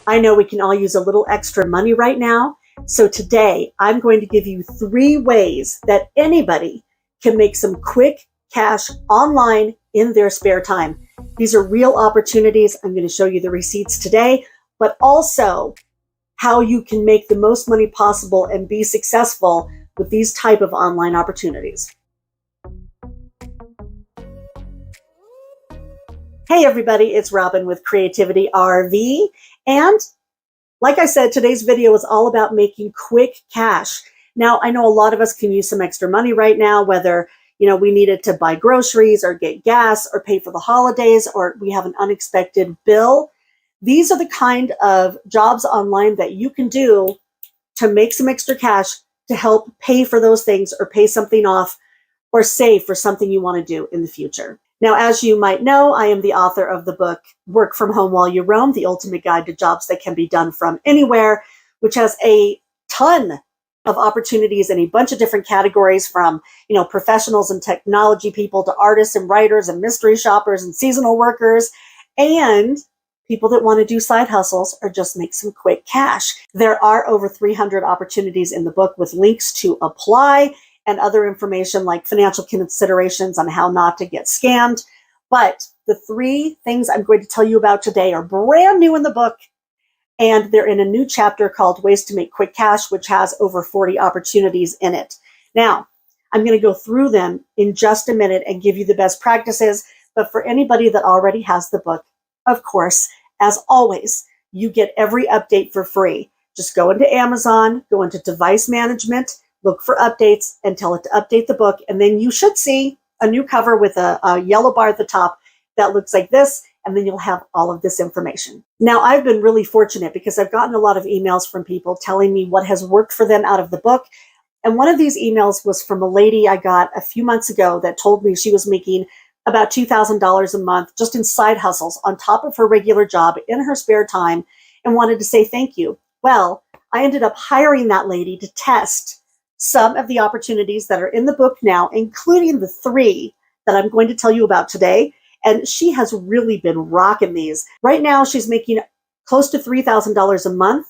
I know we can all use a little extra money right now. So today I'm going to give you 3 ways that anybody can make some quick cash online in their spare time. These are real opportunities. I'm going to show you the receipts today, but also how you can make the most money possible and be successful with these type of online opportunities. Hey everybody, it's Robin with Creativity RV. And like I said, today's video is all about making quick cash. Now, I know a lot of us can use some extra money right now, whether we need it to buy groceries or get gas or pay for the holidays, or we have an unexpected bill. These are the kind of jobs online that you can do to make some extra cash to help pay for those things or pay something off or save for something you want to do in the future. Now, as you might know, I am the author of the book, Work From Home While You Roam, The Ultimate Guide to Jobs That Can Be Done From Anywhere, which has a ton of opportunities in a bunch of different categories from, professionals and technology people to artists and writers and mystery shoppers and seasonal workers and people that want to do side hustles or just make some quick cash. There are over 300 opportunities in the book with links to apply and other information like financial considerations on how not to get scammed. But the 3 things I'm going to tell you about today are brand new in the book, and they're in a new chapter called Ways to Make Quick Cash, which has over 40 opportunities in it. Now, I'm going to go through them in just a minute and give you the best practices. But for anybody that already has the book, of course, as always, you get every update for free. Just go into Amazon, go into device management, look for updates and tell it to update the book. And then you should see a new cover with a yellow bar at the top that looks like this. And then you'll have all of this information. Now, I've been really fortunate because I've gotten a lot of emails from people telling me what has worked for them out of the book. And one of these emails was from a lady I got a few months ago that told me she was making about $2,000 a month just in side hustles on top of her regular job in her spare time and wanted to say thank you. Well, I ended up hiring that lady to test some of the opportunities that are in the book now, including the 3 that I'm going to tell you about today. And she has really been rocking these. Right now, she's making close to $3,000 a month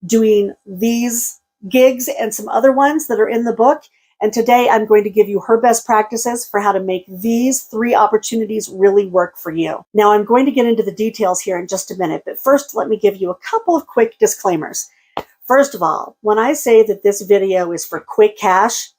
doing these gigs and some other ones that are in the book. And today I'm going to give you her best practices for how to make these 3 opportunities really work for you. Now, I'm going to get into the details here in just a minute, but first, let me give you a couple of quick disclaimers. First of all, when I say that this video is for quick cash,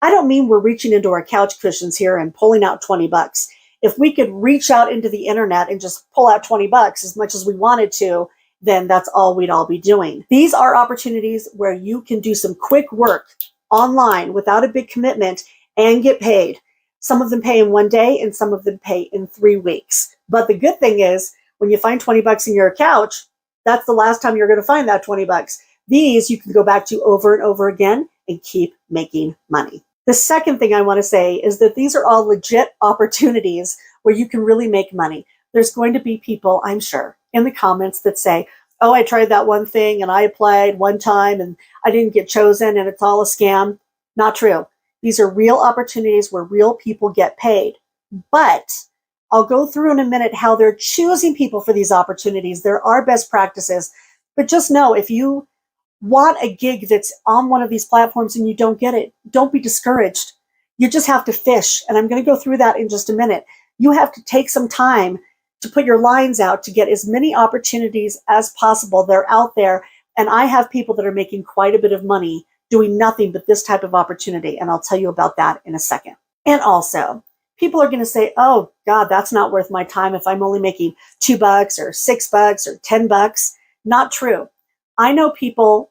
I don't mean we're reaching into our couch cushions here and pulling out 20 bucks. If we could reach out into the internet and just pull out 20 bucks as much as we wanted to, then that's all we'd all be doing. These are opportunities where you can do some quick work online without a big commitment and get paid. Some of them pay in 1 day and some of them pay in 3 weeks. But the good thing is when you find 20 bucks in your couch, that's the last time you're going to find that 20 bucks. These you can go back to over and over again and keep making money. The second thing I want to say is that these are all legit opportunities where you can really make money. There's going to be people, I'm sure, in the comments that say, oh, I tried that one thing and I applied one time and I didn't get chosen and it's all a scam. Not true. These are real opportunities where real people get paid. But I'll go through in a minute how they're choosing people for these opportunities. There are best practices, but just know if you want a gig that's on one of these platforms and you don't get it, don't be discouraged. You just have to fish. And I'm going to go through that in just a minute. You have to take some time to put your lines out to get as many opportunities as possible. They're out there. And I have people that are making quite a bit of money doing nothing but this type of opportunity. And I'll tell you about that in a second. And also, people are going to say, oh God, that's not worth my time if I'm only making $2 or $6 or $10. Not true. I know people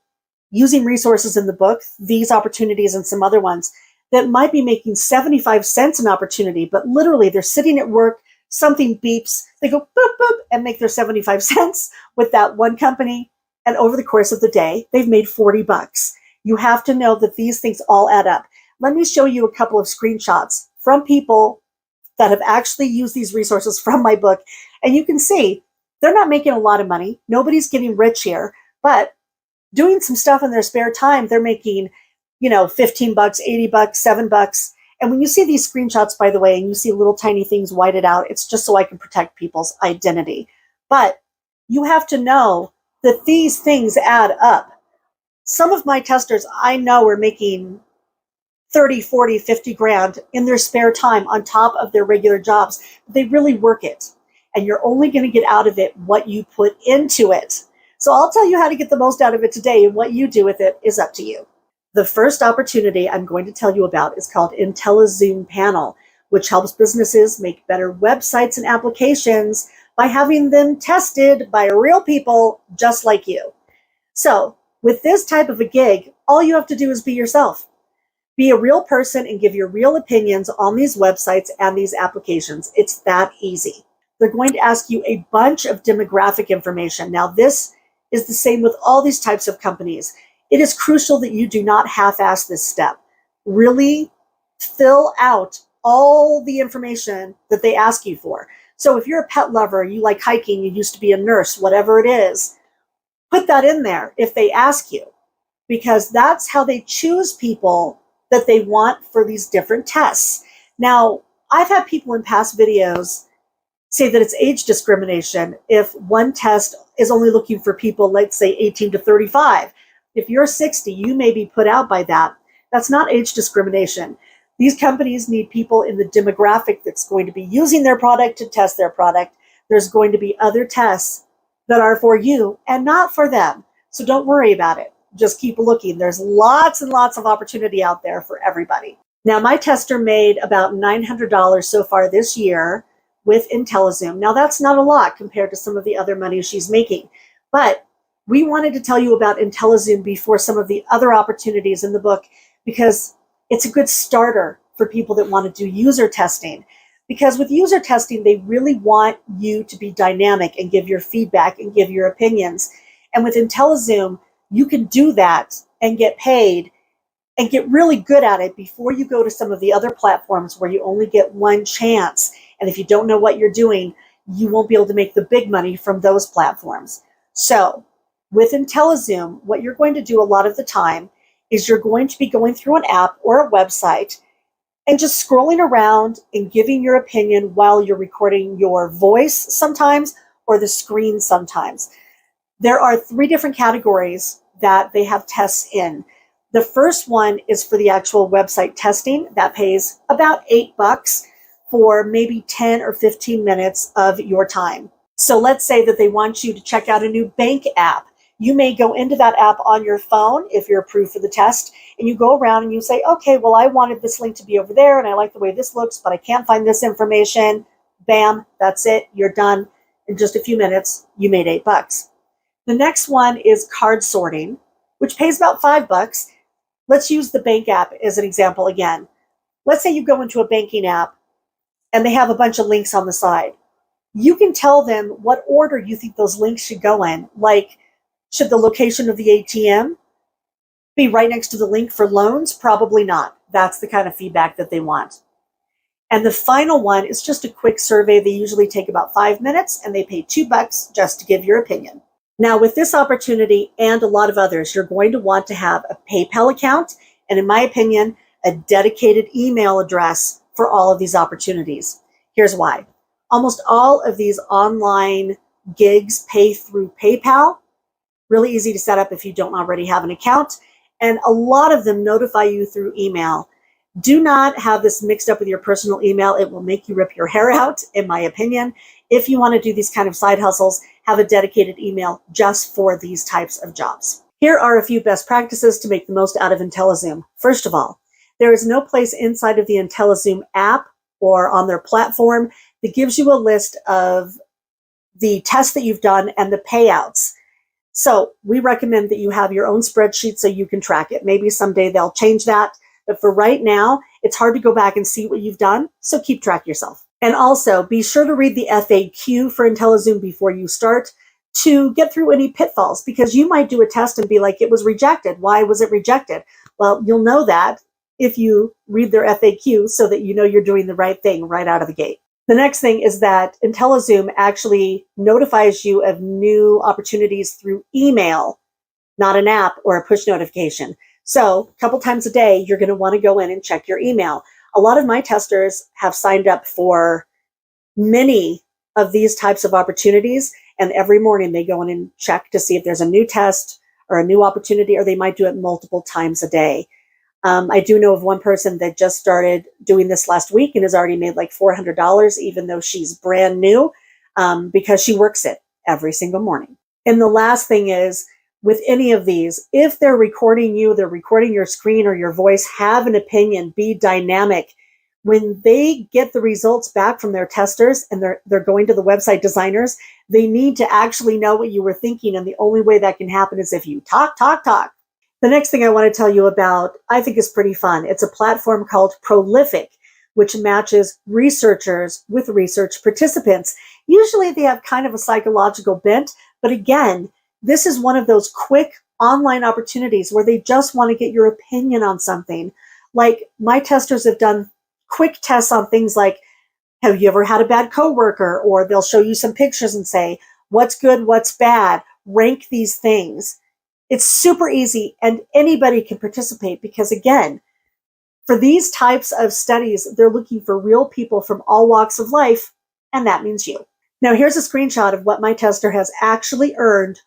using resources in the book, these opportunities and some other ones, that might be making 75 cents an opportunity, but literally they're sitting at work, something beeps, they go boop, boop, and make their 75 cents with that one company. And over the course of the day, they've made 40 bucks. You have to know that these things all add up. Let me show you a couple of screenshots from people that have actually used these resources from my book. And you can see they're not making a lot of money. Nobody's getting rich here, but doing some stuff in their spare time, they're making, $15, $80, $7. And when you see these screenshots, by the way, and you see little tiny things whited out, it's just so I can protect people's identity. But you have to know that these things add up. Some of my testers I know are making 30, 40, 50 grand in their spare time on top of their regular jobs. They really work it. And you're only going to get out of it what you put into it. So I'll tell you how to get the most out of it today, and what you do with it is up to you. The first opportunity I'm going to tell you about is called IntelliZoom Panel, which helps businesses make better websites and applications by having them tested by real people just like you. So with this type of a gig, all you have to do is be yourself. Be a real person and give your real opinions on these websites and these applications. It's that easy. They're going to ask you a bunch of demographic information. Now, this is the same with all these types of companies. It is crucial that you do not half-ass this step. Really fill out all the information that they ask you for. So if you're a pet lover, you like hiking, you used to be a nurse, whatever it is, put that in there if they ask you, because that's how they choose people that they want for these different tests. Now, I've had people in past videos say that it's age discrimination if one test is only looking for people, let's say 18 to 35. If you're 60, you may be put out by that. That's not age discrimination. These companies need people in the demographic that's going to be using their product to test their product. There's going to be other tests that are for you and not for them. So don't worry about it. Just keep looking. There's lots and lots of opportunity out there for everybody. Now, my tester made about $900 so far this year with IntelliZoom. Now, that's not a lot compared to some of the other money she's making, but we wanted to tell you about IntelliZoom before some of the other opportunities in the book, because it's a good starter for people that want to do user testing. Because with user testing, they really want you to be dynamic and give your feedback and give your opinions. And with IntelliZoom, you can do that and get paid and get really good at it before you go to some of the other platforms where you only get one chance. And if you don't know what you're doing, you won't be able to make the big money from those platforms. So with IntelliZoom, what you're going to do a lot of the time is you're going to be going through an app or a website and just scrolling around and giving your opinion while you're recording your voice sometimes or the screen sometimes. There are 3 different categories that they have tests in. The first one is for the actual website testing. That pays about $8 for maybe 10 or 15 minutes of your time. So let's say that they want you to check out a new bank app. You may go into that app on your phone if you're approved for the test, and you go around and you say, okay, well, I wanted this link to be over there and I like the way this looks, but I can't find this information. Bam, that's it. You're done. In just a few minutes, you made $8. The next one is card sorting, which pays about $5. Let's use the bank app as an example again. Let's say you go into a banking app and they have a bunch of links on the side. You can tell them what order you think those links should go in. Like, should the location of the ATM be right next to the link for loans? Probably not. That's the kind of feedback that they want. And the final one is just a quick survey. They usually take about 5 minutes and they pay $2 just to give your opinion. Now, with this opportunity and a lot of others, you're going to want to have a PayPal account and, in my opinion, a dedicated email address for all of these opportunities. Here's why. Almost all of these online gigs pay through PayPal. Really easy to set up if you don't already have an account. And a lot of them notify you through email. Do not have this mixed up with your personal email. It will make you rip your hair out, in my opinion. If you want to do these kind of side hustles, have a dedicated email just for these types of jobs. Here are a few best practices to make the most out of IntelliZoom. First of all, there is no place inside of the IntelliZoom app or on their platform that gives you a list of the tests that you've done and the payouts. So we recommend that you have your own spreadsheet so you can track it. Maybe someday they'll change that. But for right now, it's hard to go back and see what you've done. So keep track yourself. And also be sure to read the FAQ for IntelliZoom before you start to get through any pitfalls, because you might do a test and be like, it was rejected. Why was it rejected? Well, you'll know that if you read their FAQ so that you know you're doing the right thing right out of the gate. The next thing is that IntelliZoom actually notifies you of new opportunities through email, not an app or a push notification. So a couple times a day, you're going to want to go in and check your email. A lot of my testers have signed up for many of these types of opportunities, And every morning they go in and check to see if there's a new test or a new opportunity, or they might do it multiple times a day. I do know of one person that just started doing this last week and has already made like $400, even though she's brand new, because she works it every single morning. And the last thing is, with any of these, if they're recording you, they're recording your screen or your voice, have an opinion, be dynamic. When they get the results back from their testers and they're going to the website designers, they need to actually know what you were thinking. And the only way that can happen is if you talk. The next thing I want to tell you about, I think is pretty fun. It's a platform called Prolific, which matches researchers with research participants. Usually they have kind of a psychological bent, but again, this is one of those quick online opportunities where they just want to get your opinion on something. Like, my testers have done quick tests on things like, have you ever had a bad coworker? Or they'll show you some pictures and say, what's good, what's bad, rank these things. It's super easy and anybody can participate because, again, for these types of studies, they're looking for real people from all walks of life, and that means you. Now, here's a screenshot of what my tester has actually earned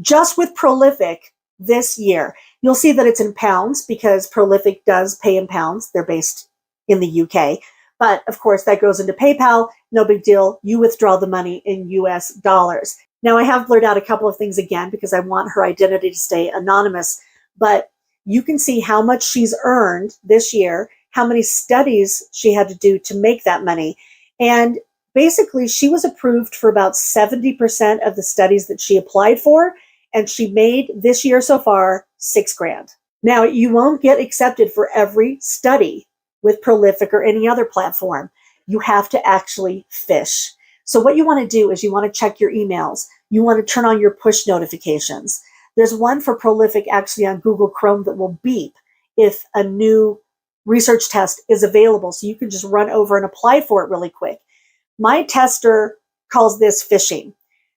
just with Prolific this year. You'll see that it's in pounds because Prolific does pay in pounds. They're based in the UK. But of course, that goes into PayPal. No big deal. You withdraw the money in US dollars. Now, I have blurred out a couple of things again because I want her identity to stay anonymous. But you can see how much she's earned this year, how many studies she had to do to make that money. And basically, she was approved for about 70% of the studies that she applied for. And she made this year so far $6,000. Now, you won't get accepted for every study with Prolific or any other platform. You have to actually fish. So what you want to do is you want to check your emails. You want to turn on your push notifications. There's one for Prolific actually on Google Chrome that will beep if a new research test is available. So you can just run over and apply for it really quick. My tester calls this fishing.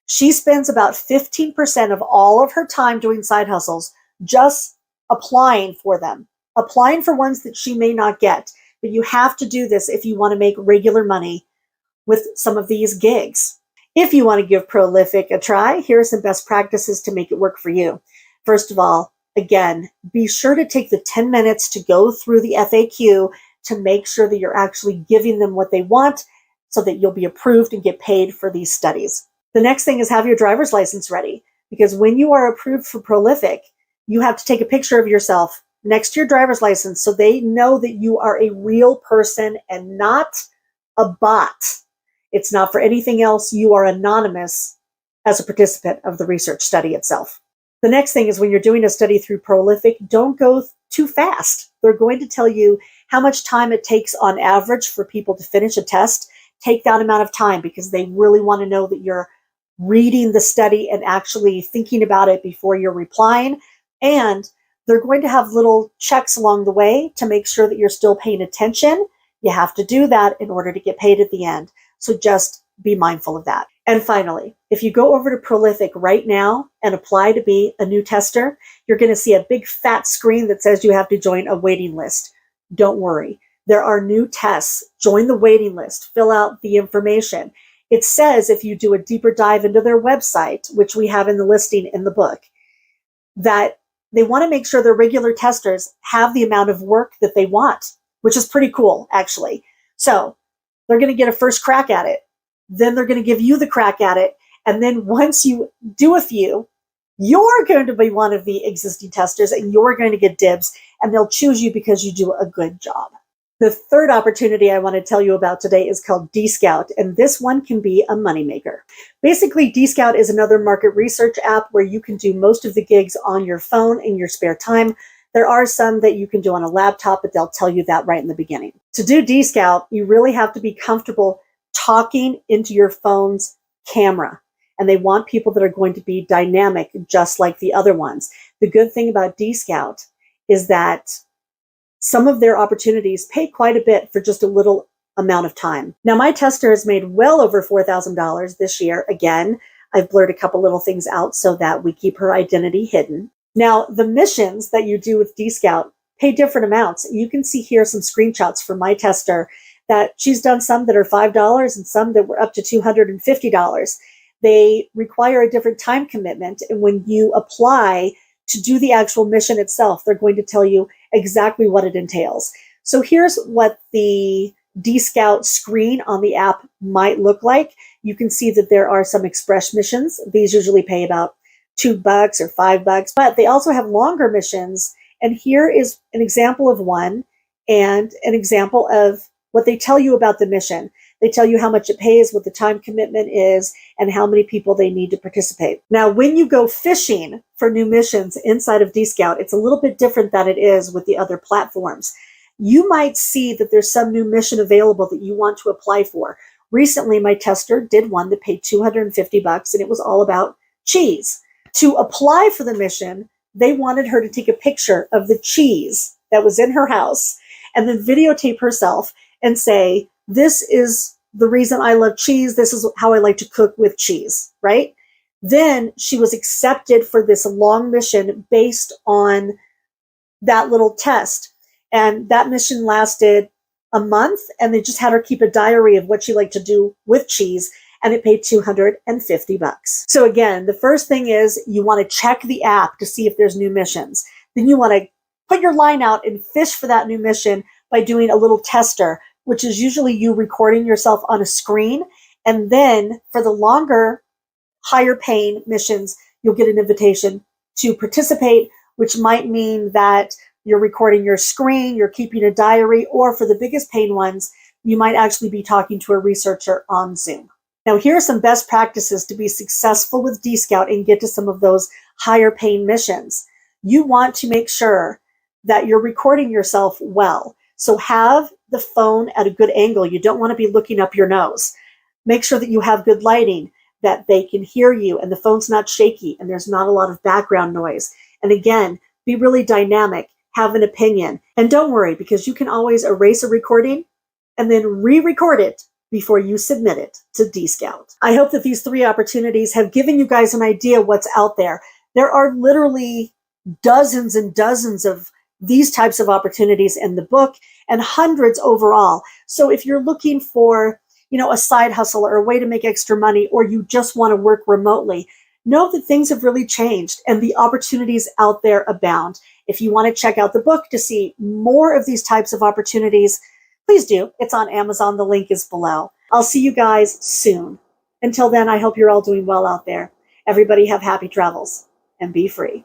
She spends about 15% of all of her time doing side hustles just applying for them, applying for ones that she may not get. But you have to do this if you want to make regular money with some of these gigs. If you want to give Prolific a try, here are some best practices to make it work for you. First of all, again, be sure to take the 10 minutes to go through the FAQ to make sure that you're actually giving them what they want so that you'll be approved and get paid for these studies. The next thing is have your driver's license ready, because when you are approved for Prolific, you have to take a picture of yourself next to your driver's license so they know that you are a real person and not a bot. It's not for anything else. You are anonymous as a participant of the research study itself. The next thing is when you're doing a study through Prolific, don't go too fast. They're going to tell you how much time it takes on average for people to finish a test. Take that amount of time because they really want to know that you're reading the study and actually thinking about it before you're replying. And they're going to have little checks along the way to make sure that you're still paying attention. You have to do that in order to get paid at the end. So just be mindful of that. And finally, if you go over to Prolific right now and apply to be a new tester, you're going to see a big fat screen that says you have to join a waiting list. Don't worry. There are new tests. Join the waiting list. Fill out the information. It says if you do a deeper dive into their website, which we have in the listing in the book, that they want to make sure their regular testers have the amount of work that they want, which is pretty cool, actually. So they're going to get a first crack at it. Then they're going to give you the crack at it. And then once you do a few, you're going to be one of the existing testers and you're going to get dibs, and they'll choose you because you do a good job. The third opportunity I want to tell you about today is called D-Scout, and this one can be a moneymaker. Basically, D-Scout is another market research app where you can do most of the gigs on your phone in your spare time. There are some that you can do on a laptop, but they'll tell you that right in the beginning. To do D-Scout, you really have to be comfortable talking into your phone's camera, and they want people that are going to be dynamic just like the other ones. The good thing about D-Scout is that some of their opportunities pay quite a bit for just a little amount of time. Now, my tester has made well over $4,000 this year. Again, I've blurred a couple little things out so that we keep her identity hidden. Now, the missions that you do with D-Scout pay different amounts. You can see here some screenshots from my tester that she's done some that are $5 and some that were up to $250. They require a different time commitment. And when you apply to do the actual mission itself, they're going to tell you exactly what it entails. So here's what the DScout screen on the app might look like. You can see that there are some express missions. These usually pay about $2 or $5, but they also have longer missions. And here is an example of one and an example of what they tell you about the mission. They tell you how much it pays, what the time commitment is, and how many people they need to participate. Now, when you go fishing for new missions inside of DScout, it's a little bit different than it is with the other platforms. You might see that there's some new mission available that you want to apply for. Recently, my tester did one that paid $250, and it was all about cheese. To apply for the mission, they wanted her to take a picture of the cheese that was in her house and then videotape herself and say, this is the reason I love cheese. This is how I like to cook with cheese, right? Then she was accepted for this long mission based on that little test. And that mission lasted a month, and they just had her keep a diary of what she liked to do with cheese, and it paid $250. So again, the first thing is you want to check the app to see if there's new missions. Then you want to put your line out and fish for that new mission by doing a little tester, which is usually you recording yourself on a screen. And then for the longer, higher paying missions, you'll get an invitation to participate, which might mean that you're recording your screen, you're keeping a diary, or for the biggest paying ones, you might actually be talking to a researcher on Zoom. Now, here are some best practices to be successful with DScout and get to some of those higher paying missions. You want to make sure that you're recording yourself well. So have the phone at a good angle. You don't want to be looking up your nose. Make sure that you have good lighting, that they can hear you and the phone's not shaky and there's not a lot of background noise. And again, be really dynamic, have an opinion. And don't worry, because you can always erase a recording and then re-record it before you submit it to DScout. I hope that these 3 opportunities have given you guys an idea what's out there. There are literally dozens and dozens of these types of opportunities in the book and hundreds overall. So if you're looking for, a side hustle or a way to make extra money, or you just want to work remotely, know that things have really changed and the opportunities out there abound. If you want to check out the book to see more of these types of opportunities, please do. It's on Amazon. The link is below. I'll see you guys soon. Until then, I hope you're all doing well out there. Everybody have happy travels and be free.